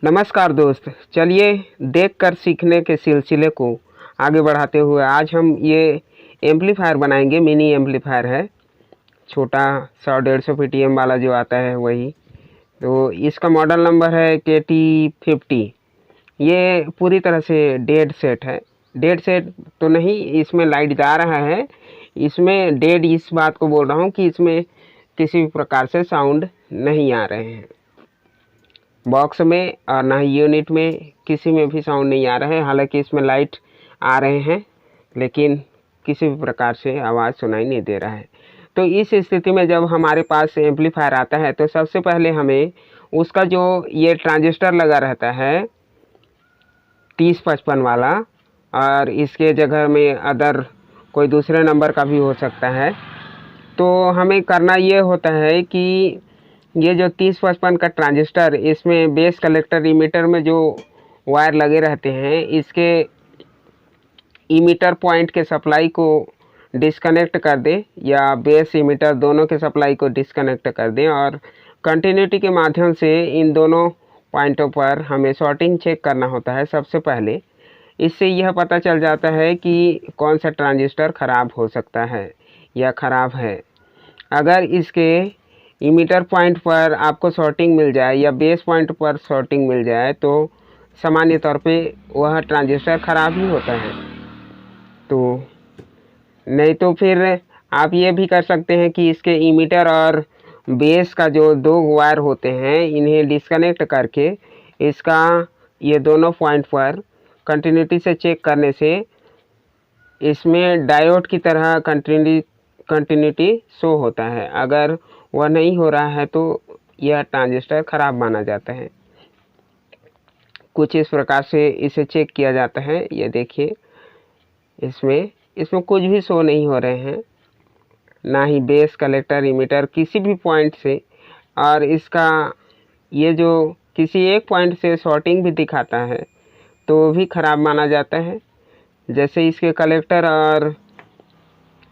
नमस्कार दोस्त, चलिए देखकर सीखने के सिलसिले को आगे बढ़ाते हुए आज हम ये एम्पलीफायर बनाएंगे। मिनी एम्पलीफायर है, छोटा 100-150 PTM वाला जो आता है वही। तो इसका मॉडल नंबर है KT50। ये पूरी तरह से डेड सेट है। डेड सेट तो नहीं, इसमें लाइट जा रहा है। इसमें डेड इस बात को बोल रहा हूँ कि इसमें किसी भी प्रकार से साउंड नहीं आ रहे हैं। बॉक्स में और ना ही यूनिट में किसी में भी साउंड नहीं आ रहा है। हालांकि इसमें लाइट आ रहे हैं लेकिन किसी भी प्रकार से आवाज़ सुनाई नहीं दे रहा है। तो इस स्थिति में जब हमारे पास एम्पलीफायर आता है तो सबसे पहले हमें उसका जो ये ट्रांजिस्टर लगा रहता है 3055 वाला, और इसके जगह में अदर कोई दूसरे नंबर का भी हो सकता है, तो हमें करना ये होता है कि ये जो 3055 का ट्रांजिस्टर, इसमें बेस कलेक्टर इमीटर में जो वायर लगे रहते हैं, इसके इमीटर पॉइंट के सप्लाई को डिस्कनेक्ट कर दें या बेस इमीटर दोनों के सप्लाई को डिस्कनेक्ट कर दें, और कंटिन्यूटी के माध्यम से इन दोनों पॉइंटों पर हमें शॉर्टिंग चेक करना होता है सबसे पहले। इससे यह पता चल जाता है कि कौन सा ट्रांजिस्टर ख़राब हो सकता है या ख़राब है। अगर इसके इमीटर पॉइंट पर आपको शॉर्टिंग मिल जाए या बेस पॉइंट पर शॉर्टिंग मिल जाए तो सामान्य तौर पे वह ट्रांजिस्टर ख़राब ही होता है। तो नहीं तो फिर आप ये भी कर सकते हैं कि इसके इमीटर और बेस का जो दो वायर होते हैं इन्हें डिस्कनेक्ट करके इसका ये दोनों पॉइंट पर कंटिन्यूटी से चेक करने से इसमें डायोड की तरह कंटिन्यूटी शो होता है। अगर वह नहीं हो रहा है तो यह ट्रांजिस्टर ख़राब माना जाता है। कुछ इस प्रकार से इसे चेक किया जाता है। ये देखिए, इसमें कुछ भी शो नहीं हो रहे हैं, ना ही बेस कलेक्टर इमीटर किसी भी पॉइंट से, और इसका ये जो किसी एक पॉइंट से शॉर्टिंग भी दिखाता है तो भी ख़राब माना जाता है। जैसे इसके कलेक्टर और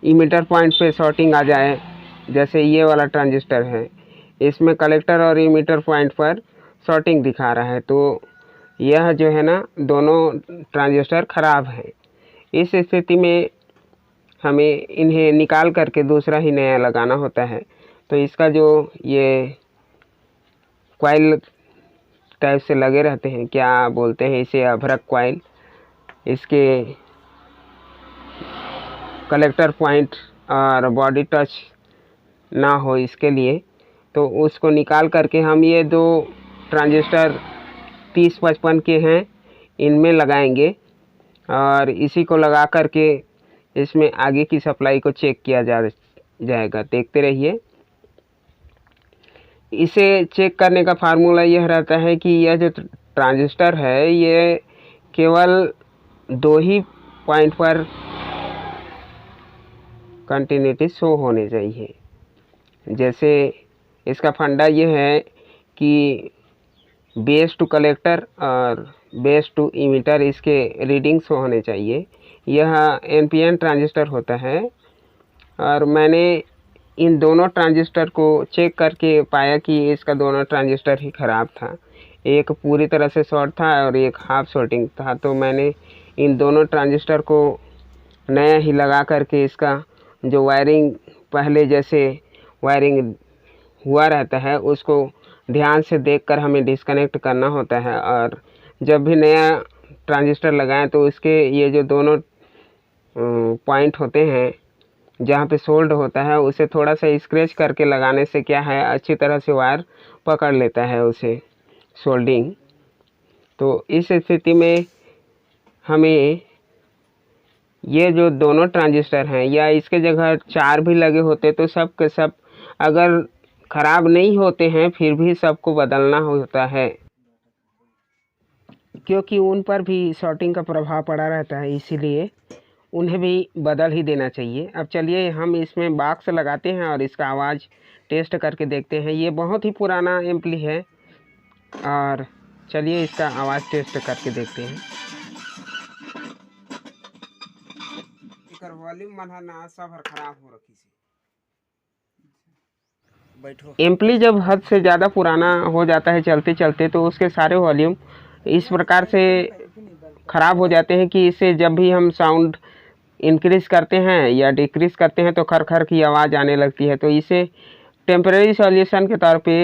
इमीटर पॉइंट पे शॉर्टिंग आ जाए, जैसे ये वाला ट्रांजिस्टर है, इसमें कलेक्टर और इमीटर पॉइंट पर शॉर्टिंग दिखा रहा है, तो यह जो है ना, दोनों ट्रांजिस्टर ख़राब है। इस स्थिति में हमें इन्हें निकाल करके दूसरा ही नया लगाना होता है। तो इसका जो ये कॉइल टाइप से लगे रहते हैं, क्या बोलते हैं इसे, अभ्रक कॉइल, इसके कलेक्टर पॉइंट और बॉडी टच ना हो इसके लिए, तो उसको निकाल करके हम ये दो ट्रांजिस्टर 3055 के हैं इनमें लगाएंगे, और इसी को लगा करके इसमें आगे की सप्लाई को चेक किया जाएगा। देखते रहिए। इसे चेक करने का फार्मूला यह रहता है कि यह जो ट्रांजिस्टर है ये केवल दो ही पॉइंट पर कंटिन्यूटी शो होने चाहिए। जैसे इसका फंडा ये है कि बेस टू कलेक्टर और बेस टू इमीटर इसके रीडिंग शो होने चाहिए। यह NPN ट्रांजिस्टर होता है, और मैंने इन दोनों ट्रांजिस्टर को चेक करके पाया कि इसका दोनों ट्रांजिस्टर ही ख़राब था। एक पूरी तरह से शॉर्ट था और एक हाफ शॉर्टिंग था। तो मैंने इन दोनों ट्रांजिस्टर को नया ही लगा करके इसका जो वायरिंग पहले जैसे वायरिंग हुआ रहता है उसको ध्यान से देखकर हमें डिस्कनेक्ट करना होता है, और जब भी नया ट्रांजिस्टर लगाएं तो इसके ये जो दोनों पॉइंट होते हैं जहाँ पे सोल्ड होता है उसे थोड़ा सा स्क्रैच करके लगाने से क्या है, अच्छी तरह से वायर पकड़ लेता है उसे सोल्डिंग। तो इस स्थिति में हमें ये जो दोनों ट्रांजिस्टर हैं, या इसके जगह 4 भी लगे होते तो सब के सब अगर ख़राब नहीं होते हैं फिर भी सबको बदलना होता है, क्योंकि उन पर भी शॉर्टिंग का प्रभाव पड़ा रहता है, इसीलिए उन्हें भी बदल ही देना चाहिए। अब चलिए हम इसमें बॉक्स लगाते हैं और इसका आवाज़ टेस्ट करके देखते हैं। ये बहुत ही पुराना एम्पली है, और चलिए इसका आवाज़ टेस्ट करके देखते हैं। वॉल्यूम मन ना सब खराब हो रखी से एम्पली जब हद से ज़्यादा पुराना हो जाता है चलते चलते, तो उसके सारे वॉल्यूम इस प्रकार से ख़राब हो जाते हैं कि इससे जब भी हम साउंड इंक्रीज़ करते हैं या डिक्रीज़ करते हैं तो खर खर की आवाज़ आने लगती है। तो इसे टेम्परेरी सॉल्यूशन के तौर पे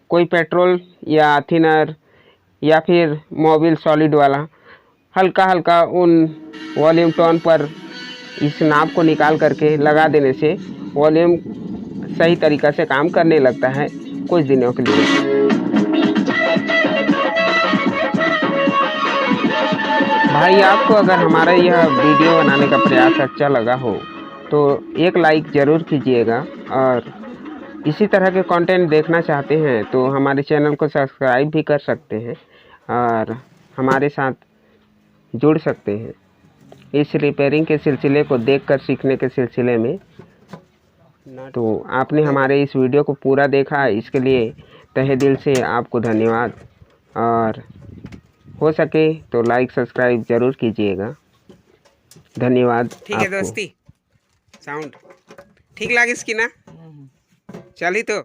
कोई पेट्रोल या थिनर या फिर मोबिल सॉलिड वाला हल्का हल्का उन वॉल्यूम टोन पर इस नाब को निकाल करके लगा देने से वॉल्यूम सही तरीक़ा से काम करने लगता है कुछ दिनों के लिए। भाई, आपको अगर हमारा यह वीडियो बनाने का प्रयास अच्छा लगा हो तो एक लाइक ज़रूर कीजिएगा, और इसी तरह के कंटेंट देखना चाहते हैं तो हमारे चैनल को सब्सक्राइब भी कर सकते हैं और हमारे साथ जुड़ सकते हैं इस रिपेयरिंग के सिलसिले को देखकर सीखने के सिलसिले में। तो आपने हमारे इस वीडियो को पूरा देखा, इसके लिए तहे दिल से आपको धन्यवाद, और हो सके तो लाइक सब्सक्राइब ज़रूर कीजिएगा। धन्यवाद। ठीक है दोस्ती, साउंड ठीक लागिस कि ना? चली तो